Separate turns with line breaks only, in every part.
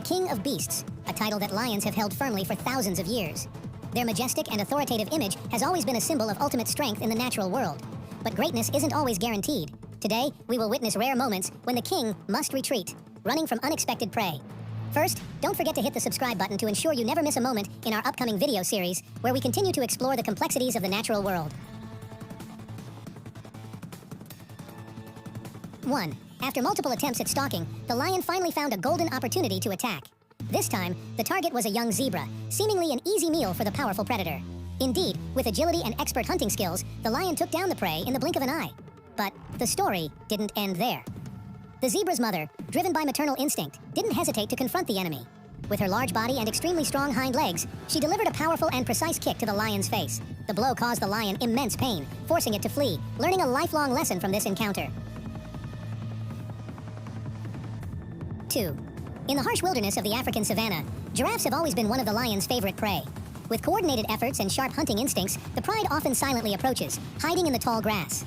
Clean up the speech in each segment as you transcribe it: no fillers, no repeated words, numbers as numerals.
the king of beasts, a title that lions have held firmly for thousands of years. Their majestic and authoritative image has always been a symbol of ultimate strength in the natural world. But greatness isn't always guaranteed. Today, we will witness rare moments when the king must retreat, running from unexpected prey. First, don't forget to hit the subscribe button to ensure you never miss a moment in our upcoming video series, where we continue to explore the complexities of the natural world. 1. After multiple attempts at stalking, the lion finally found a golden opportunity to attack. This time, the target was a young zebra, seemingly an easy meal for the powerful predator. Indeed, with agility and expert hunting skills, the lion took down the prey in the blink of an eye. But the story didn't end there. The zebra's mother, driven by maternal instinct, didn't hesitate to confront the enemy. With her large body and extremely strong hind legs, she delivered a powerful and precise kick to the lion's face. The blow caused the lion immense pain, forcing it to flee, learning a lifelong lesson from this encounter. 2. In the harsh wilderness of the African savanna, giraffes have always been one of the lion's favorite prey. With coordinated efforts and sharp hunting instincts, the pride often silently approaches, hiding in the tall grass.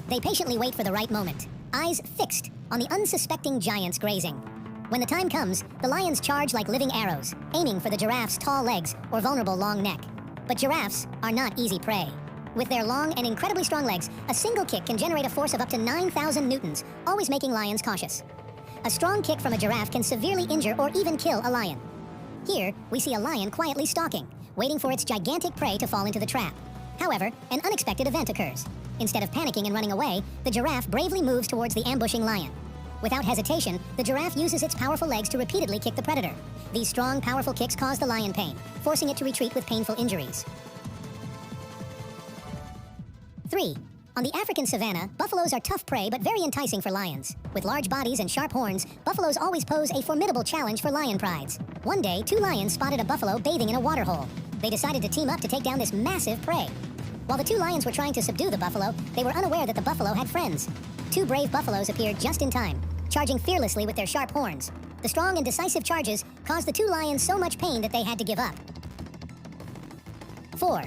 They patiently wait for the right moment, eyes fixed on the unsuspecting giants grazing. When the time comes, the lions charge like living arrows, aiming for the giraffe's tall legs or vulnerable long neck. But giraffes are not easy prey. With their long and incredibly strong legs, a single kick can generate a force of up to 9,000 newtons, always making lions cautious. A strong kick from a giraffe can severely injure or even kill a lion. Here, we see a lion quietly stalking, waiting for its gigantic prey to fall into the trap. However, an unexpected event occurs. Instead of panicking and running away, the giraffe bravely moves towards the ambushing lion. Without hesitation, the giraffe uses its powerful legs to repeatedly kick the predator. These strong, powerful kicks cause the lion pain, forcing it to retreat with painful injuries. 3. On the African savanna, buffaloes are tough prey but very enticing for lions. With large bodies and sharp horns, buffaloes always pose a formidable challenge for lion prides. One day, 2 lions spotted a buffalo bathing in a waterhole. They decided to team up to take down this massive prey. While the 2 lions were trying to subdue the buffalo, they were unaware that the buffalo had friends. 2 brave buffaloes appeared just in time, charging fearlessly with their sharp horns. The strong and decisive charges caused the 2 lions so much pain that they had to give up. 4.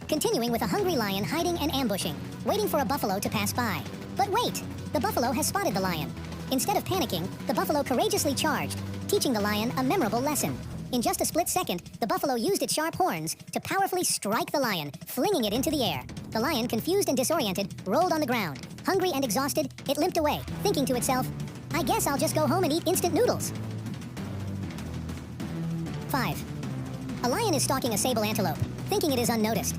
Continuing with a hungry lion hiding and ambushing, waiting for a buffalo to pass by. But wait! The buffalo has spotted the lion. Instead of panicking, the buffalo courageously charged, teaching the lion a memorable lesson. In just a split second, the buffalo used its sharp horns to powerfully strike the lion, flinging it into the air. The lion, confused and disoriented, rolled on the ground. Hungry and exhausted, it limped away, thinking to itself, "I guess I'll just go home and eat instant noodles." 5. A lion is stalking a sable antelope, thinking it is unnoticed.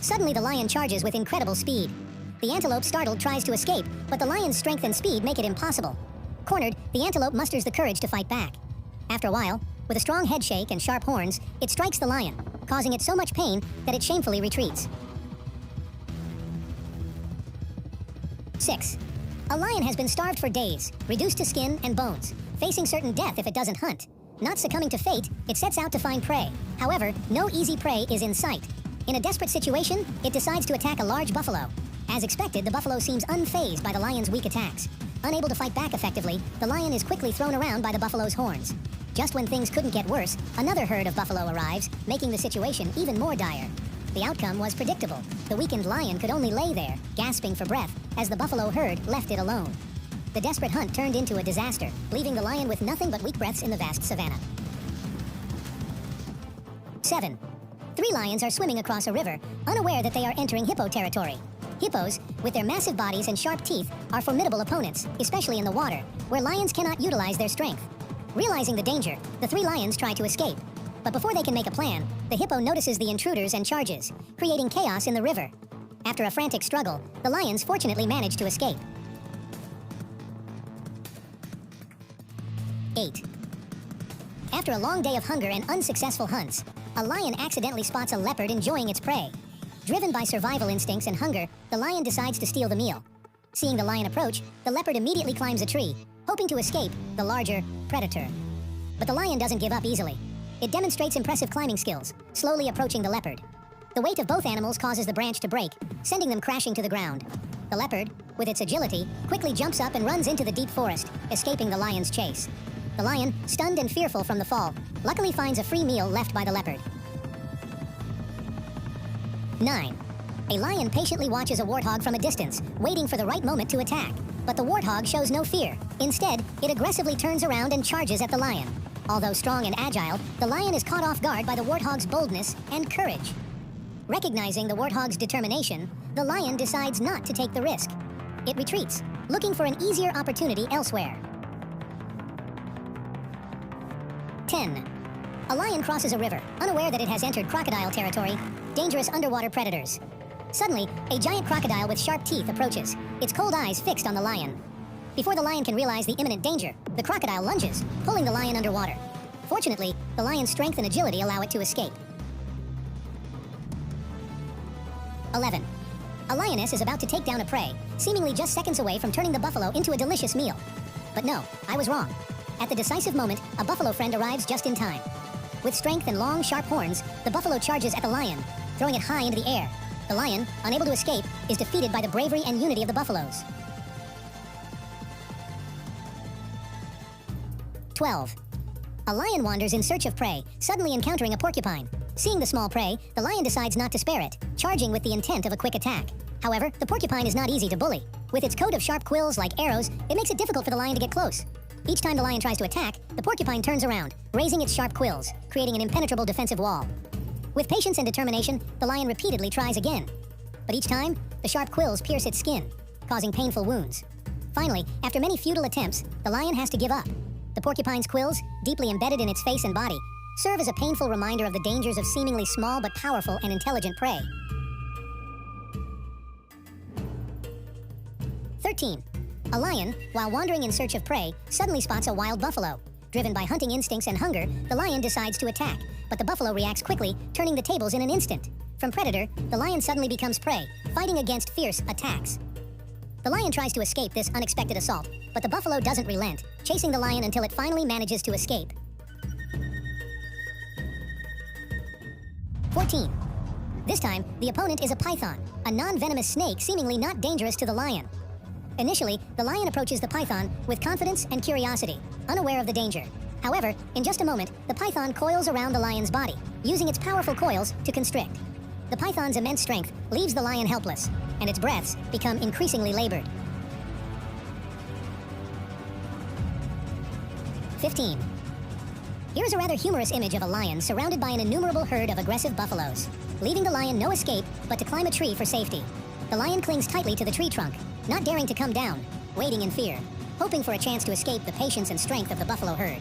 Suddenly, the lion charges with incredible speed. The antelope, startled, tries to escape, but the lion's strength and speed make it impossible. Cornered, the antelope musters the courage to fight back. After a while, with a strong head shake and sharp horns, it strikes the lion, causing it so much pain that it shamefully retreats. 6. A lion has been starved for days, reduced to skin and bones, facing certain death if it doesn't hunt. Not succumbing to fate, it sets out to find prey. However, no easy prey is in sight. In a desperate situation, it decides to attack a large buffalo. As expected, the buffalo seems unfazed by the lion's weak attacks. Unable to fight back effectively, the lion is quickly thrown around by the buffalo's horns. Just when things couldn't get worse, another herd of buffalo arrives, making the situation even more dire. The outcome was predictable. The weakened lion could only lay there, gasping for breath, as the buffalo herd left it alone. The desperate hunt turned into a disaster, leaving the lion with nothing but weak breaths in the vast savanna. 7. 3 lions are swimming across a river, unaware that they are entering hippo territory. Hippos, with their massive bodies and sharp teeth, are formidable opponents, especially in the water, where lions cannot utilize their strength. Realizing the danger, the 3 lions try to escape. But before they can make a plan, the hippo notices the intruders and charges, creating chaos in the river. After a frantic struggle, the lions fortunately manage to escape. 8. After a long day of hunger and unsuccessful hunts, a lion accidentally spots a leopard enjoying its prey. Driven by survival instincts and hunger, the lion decides to steal the meal. Seeing the lion approach, the leopard immediately climbs a tree, hoping to escape the larger predator. But the lion doesn't give up easily. It demonstrates impressive climbing skills, slowly approaching the leopard. The weight of both animals causes the branch to break, sending them crashing to the ground. The leopard, with its agility, quickly jumps up and runs into the deep forest, escaping the lion's chase. The lion, stunned and fearful from the fall, luckily finds a free meal left by the leopard. 9. A lion patiently watches a warthog from a distance, waiting for the right moment to attack. But the warthog shows no fear. Instead, it aggressively turns around and charges at the lion. Although strong and agile, the lion is caught off guard by the warthog's boldness and courage. Recognizing the warthog's determination, the lion decides not to take the risk. It retreats, looking for an easier opportunity elsewhere. 10. A lion crosses a river, unaware that it has entered crocodile territory, dangerous underwater predators. Suddenly, a giant crocodile with sharp teeth approaches, its cold eyes fixed on the lion. Before the lion can realize the imminent danger, the crocodile lunges, pulling the lion underwater. Fortunately, the lion's strength and agility allow it to escape. 11. A lioness is about to take down a prey, seemingly just seconds away from turning the buffalo into a delicious meal. But no, I was wrong. At the decisive moment, a buffalo friend arrives just in time. With strength and long, sharp horns, the buffalo charges at the lion, throwing it high into the air. The lion, unable to escape, is defeated by the bravery and unity of the buffaloes. 12. A lion wanders in search of prey, suddenly encountering a porcupine. Seeing the small prey, the lion decides not to spare it, charging with the intent of a quick attack. However, the porcupine is not easy to bully. With its coat of sharp quills like arrows, it makes it difficult for the lion to get close. Each time the lion tries to attack, the porcupine turns around, raising its sharp quills, creating an impenetrable defensive wall. With patience and determination, the lion repeatedly tries again. But each time, the sharp quills pierce its skin, causing painful wounds. Finally, after many futile attempts, the lion has to give up. The porcupine's quills, deeply embedded in its face and body, serve as a painful reminder of the dangers of seemingly small but powerful and intelligent prey. 13. A lion, while wandering in search of prey, suddenly spots a wild buffalo. Driven by hunting instincts and hunger, the lion decides to attack, but the buffalo reacts quickly, turning the tables in an instant. From predator, the lion suddenly becomes prey, fighting against fierce attacks. The lion tries to escape this unexpected assault, but the buffalo doesn't relent, chasing the lion until it finally manages to escape. 14. This time, the opponent is a python, a non-venomous snake seemingly not dangerous to the lion. Initially, the lion approaches the python with confidence and curiosity, unaware of the danger. However, in just a moment, the python coils around the lion's body, using its powerful coils to constrict. The python's immense strength leaves the lion helpless, and its breaths become increasingly labored. 15. Here is a rather humorous image of a lion surrounded by an innumerable herd of aggressive buffaloes, leaving the lion no escape but to climb a tree for safety. The lion clings tightly to the tree trunk, not daring to come down, waiting in fear, hoping for a chance to escape the patience and strength of the buffalo herd.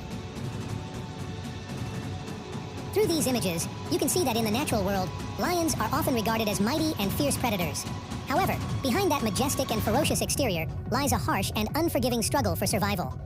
Through these images, you can see that in the natural world, lions are often regarded as mighty and fierce predators. However, behind that majestic and ferocious exterior lies a harsh and unforgiving struggle for survival.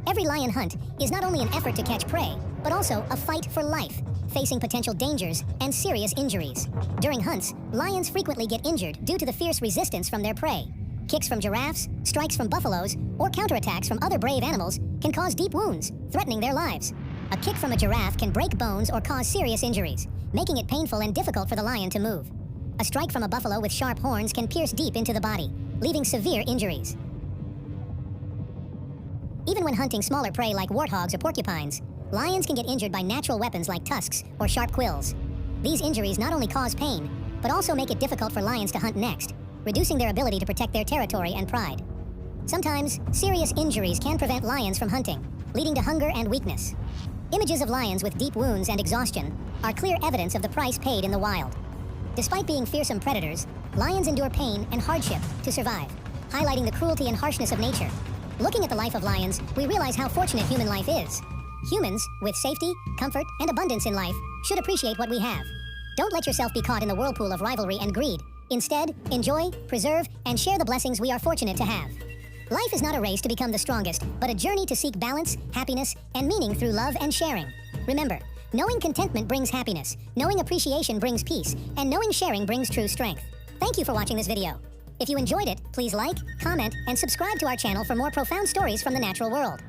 Every lion hunt is not only an effort to catch prey, but also a fight for life, facing potential dangers and serious injuries. During hunts, lions frequently get injured due to the fierce resistance from their prey. Kicks from giraffes, strikes from buffaloes, or counterattacks from other brave animals can cause deep wounds, threatening their lives. A kick from a giraffe can break bones or cause serious injuries, making it painful and difficult for the lion to move. A strike from a buffalo with sharp horns can pierce deep into the body, leaving severe injuries. Even when hunting smaller prey like warthogs or porcupines, lions can get injured by natural weapons like tusks or sharp quills. These injuries not only cause pain, but also make it difficult for lions to hunt next, reducing their ability to protect their territory and pride. Sometimes, serious injuries can prevent lions from hunting, leading to hunger and weakness. Images of lions with deep wounds and exhaustion are clear evidence of the price paid in the wild. Despite being fearsome predators, lions endure pain and hardship to survive, highlighting the cruelty and harshness of nature. Looking at the life of lions, we realize how fortunate human life is. Humans, with safety, comfort, and abundance in life, should appreciate what we have. Don't let yourself be caught in the whirlpool of rivalry and greed. Instead, enjoy, preserve, and share the blessings we are fortunate to have. Life is not a race to become the strongest, but a journey to seek balance, happiness, and meaning through love and sharing. Remember, knowing contentment brings happiness, knowing appreciation brings peace, and knowing sharing brings true strength. Thank you for watching this video. If you enjoyed it, please like, comment, and subscribe to our channel for more profound stories from the natural world.